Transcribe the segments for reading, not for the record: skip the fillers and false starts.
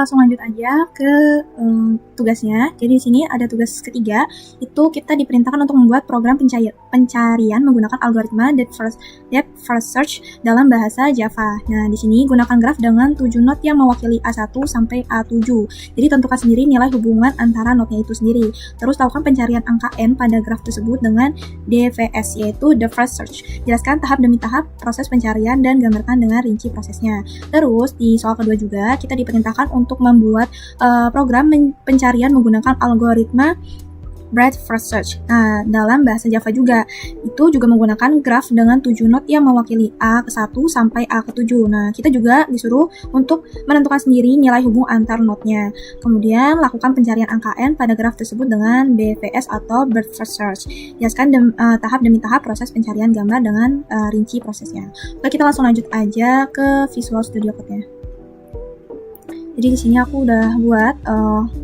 langsung lanjut aja ke tugasnya. Jadi di sini ada tugas ketiga, itu kita diperintahkan untuk membuat program pencarian menggunakan algoritma depth first search dalam bahasa Java. Nah, di sini gunakan graf dengan 7 not yang mewakili A1 sampai A7. Jadi tentukan sendiri nilai hubungan antara notnya itu sendiri. Terus lakukan pencarian angka n pada graf tersebut dengan DFS, yaitu the first search. Jelaskan tahap demi tahap proses pencarian dan gambarkan dengan rinci prosesnya. Terus di soal kedua juga kita diperintahkan untuk membuat program pencarian menggunakan algoritma breadth first search. Nah, dalam bahasa Java juga, itu juga menggunakan graf dengan 7 not yang mewakili A ke 1 sampai A ke 7. Nah, kita juga disuruh untuk menentukan sendiri nilai hubung antar notnya. Kemudian, lakukan pencarian angka n pada graf tersebut dengan BFS atau breadth first search. Jelaskan tahap demi tahap proses pencarian gambar dengan rinci prosesnya. Oke, kita langsung lanjut aja ke Visual Studio Code-nya. Jadi di sini aku udah buat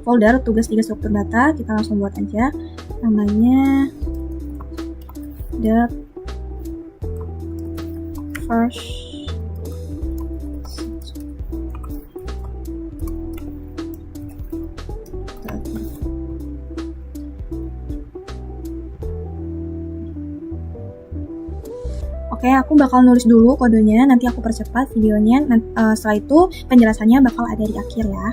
folder tugas 3 struktur data. Kita langsung buat aja. Namanya the first Oke, aku bakal nulis dulu kodenya, nanti aku percepat videonya. Setelah itu penjelasannya bakal ada di akhir ya.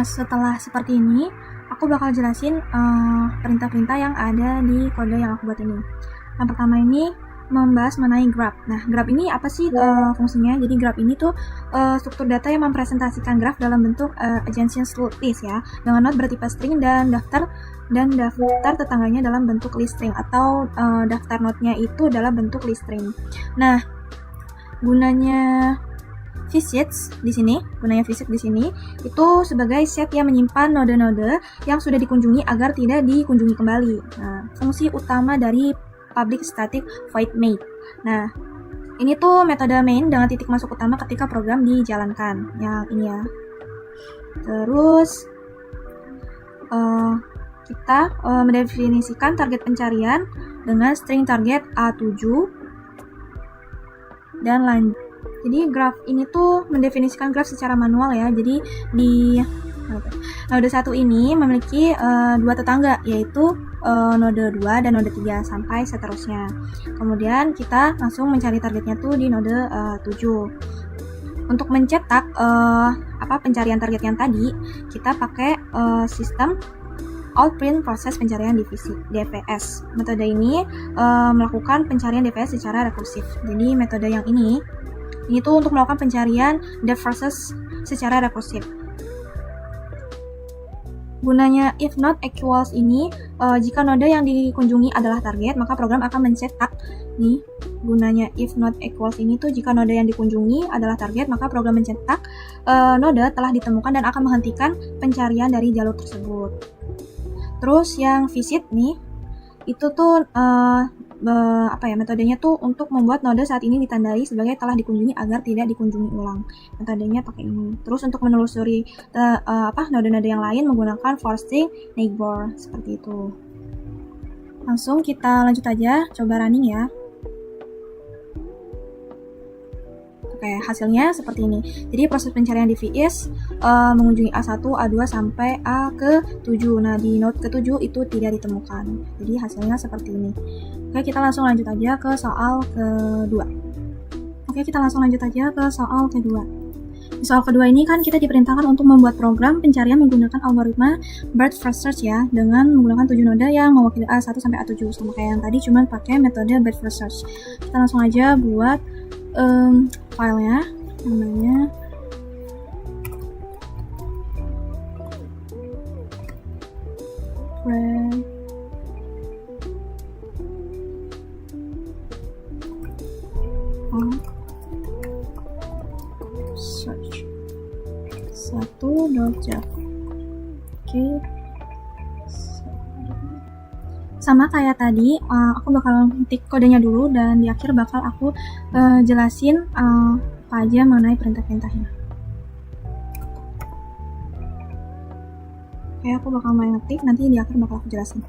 Nah, setelah seperti ini, aku bakal jelasin perintah-perintah yang ada di kode yang aku buat ini. Yang pertama ini membahas mengenai graph. Nah, graph ini apa sih fungsinya? Jadi graph ini tuh struktur data yang mempresentasikan graph dalam bentuk adjacent list ya, dengan not bertipe string dan daftar tetangganya dalam bentuk list string, atau daftar node-nya itu dalam bentuk list string. Nah, gunanya visits di sini itu sebagai set yang menyimpan node-node yang sudah dikunjungi agar tidak dikunjungi kembali. Nah, fungsi utama dari public static void main. Nah, ini tuh metode main dengan titik masuk utama ketika program dijalankan. Yang ini ya. Terus kita mendefinisikan target pencarian dengan string target A7 dan lanjut. Jadi graph ini tuh mendefinisikan graph secara manual ya. Jadi di node 1 ini memiliki dua tetangga, yaitu node 2 dan node 3 sampai seterusnya. Kemudian kita langsung mencari targetnya tuh di node 7. Untuk mencetak pencarian target yang tadi, kita pakai sistem outprint proses pencarian divisi DPS. Metode ini melakukan pencarian DPS secara rekursif. Jadi metode yang ini tuh untuk melakukan pencarian depth process secara rekursif. Gunanya if not equals ini, jika node yang dikunjungi adalah target, maka program akan mencetak nih. Gunanya if not equals ini tuh jika node yang dikunjungi adalah target, maka program mencetak node telah ditemukan dan akan menghentikan pencarian dari jalur tersebut. Terus yang visit nih, itu tuh metodenya tuh untuk membuat node saat ini ditandai sebagai telah dikunjungi agar tidak dikunjungi ulang. Metodenya pakai ini. Terus untuk menelusuri node-node yang lain menggunakan for string neighbor seperti itu. Langsung kita lanjut aja, coba running ya. Oke, hasilnya seperti ini. Jadi proses pencarian di VS mengunjungi A1, A2 sampai A ke-7. Nah, di node ke-7 itu tidak ditemukan. Jadi hasilnya seperti ini. Oke, kita langsung lanjut aja ke soal kedua. Di soal kedua ini kan kita diperintahkan untuk membuat program pencarian menggunakan algoritma breadth first search ya, dengan menggunakan 7 node yang mewakili A1 sampai A7, sama kayak yang tadi, cuman pakai metode breadth first search. Kita langsung aja buat filenya, namanya search 1.java. Oke. Sama kayak tadi, aku bakal ngetik kodenya dulu dan di akhir bakal aku jelasin apa aja mengenai perintah-perintahnya. Oke, aku bakal mulai ngetik, nanti di akhir bakal aku jelasin.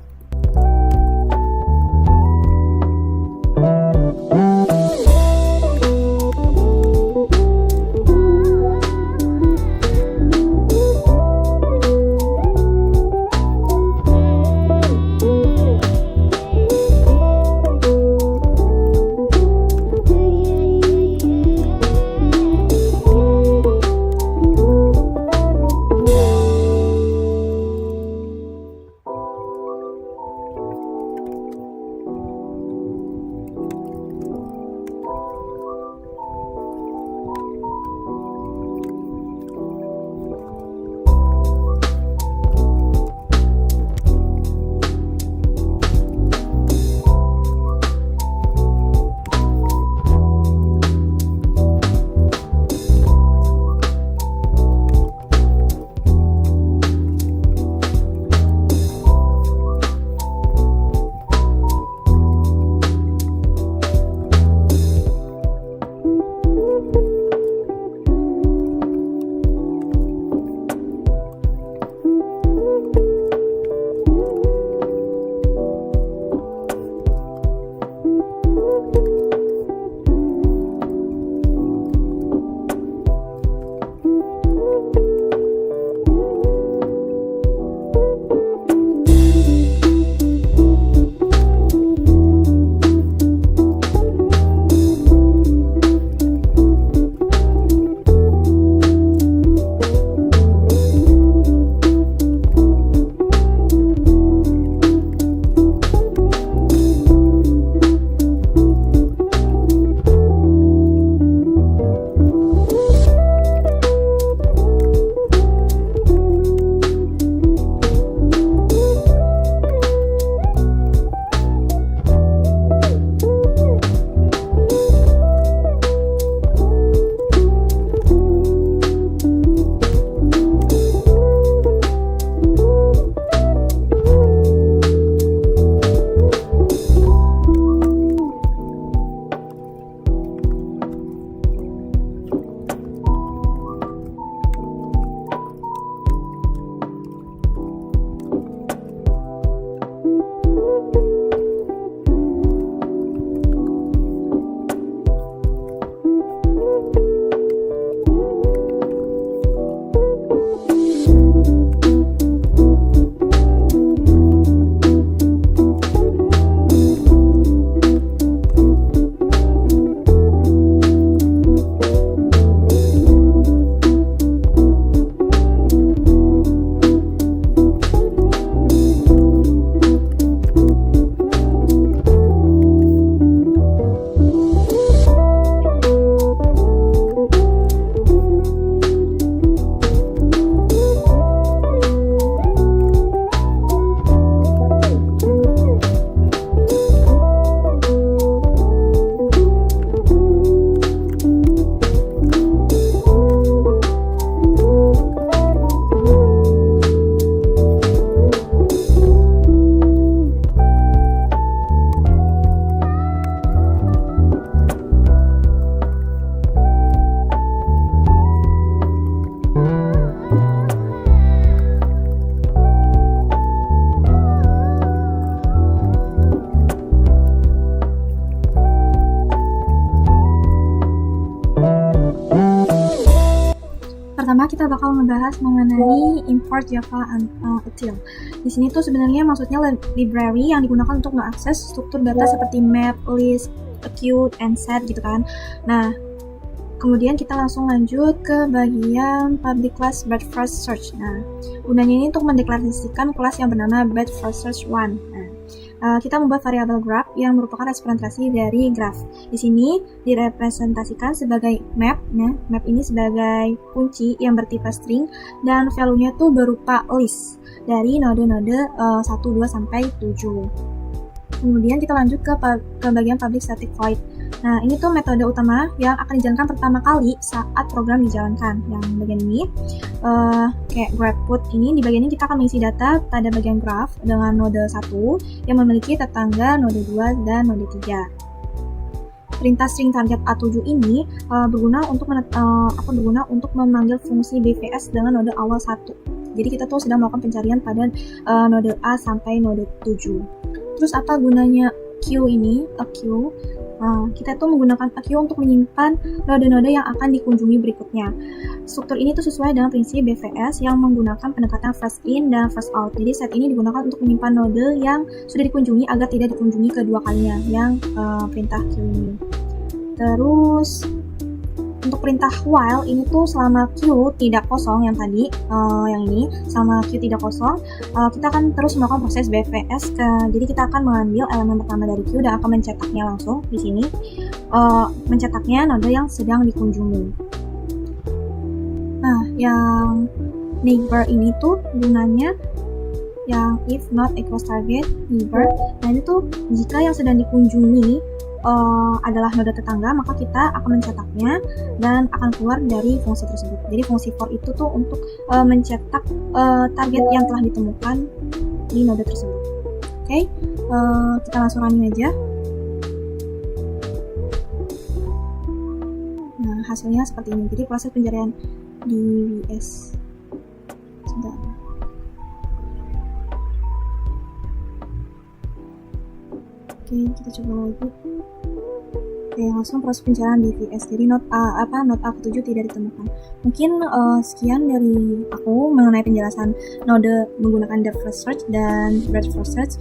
pertama kita bakal ngebahas mengenai import Java util. Di sini tuh sebenarnya maksudnya library yang digunakan untuk mengakses struktur data seperti map, list, queue, and set gitu kan. Nah, kemudian kita langsung lanjut ke bagian public class batch first search. Nah, gunanya ini untuk mendeklarasikan kelas yang bernama batch first search 1. Kita membuat variabel graph yang merupakan representasi dari graph. Di sini direpresentasikan sebagai map. Nah, map ini sebagai kunci yang bertipe string dan value-nya tuh berupa list dari node-node 1, 2 sampai 7. Kemudian kita lanjut ke bagian public static void. Nah, ini tuh metode utama yang akan dijalankan pertama kali saat program dijalankan. Yang bagian ini, kayak graph put ini, di bagian ini kita akan mengisi data pada bagian graph dengan node 1 yang memiliki tetangga node 2 dan node 3. Perintah string target A7 ini berguna untuk memanggil fungsi BVS dengan node awal 1. Jadi kita tuh sedang melakukan pencarian pada node A sampai node 7. Terus apa gunanya queue ini? A queue. Kita tuh menggunakan a queue untuk menyimpan node-node yang akan dikunjungi berikutnya. Struktur ini tuh sesuai dengan prinsip BVS yang menggunakan pendekatan first in dan first out. Jadi set ini digunakan untuk menyimpan node yang sudah dikunjungi agar tidak dikunjungi kedua kalinya, yang perintah queue ini. Terus untuk perintah while ini tuh selama queue tidak kosong yang tadi, yang ini selama queue tidak kosong, kita akan terus melakukan proses BVS. Jadi kita akan mengambil elemen pertama dari queue dan akan mencetaknya langsung di sini, mencetaknya node yang sedang dikunjungi. Nah, yang neighbor ini tuh gunanya yang if not equals target neighbor. Nah, ini tuh jika yang sedang dikunjungi adalah node tetangga, maka kita akan mencetaknya dan akan keluar dari fungsi tersebut. Jadi fungsi for itu tuh untuk mencetak target yang telah ditemukan di node tersebut. Oke, kita langsung running aja. Nah, hasilnya seperti ini. Jadi proses pencarian di VS. Sebentar. Oke, kita coba lagi. Oke, langsung proses pencarian di VS. Jadi node A7 tidak ditemukan. Mungkin sekian dari aku mengenai penjelasan node menggunakan depth first search dan breadth first search.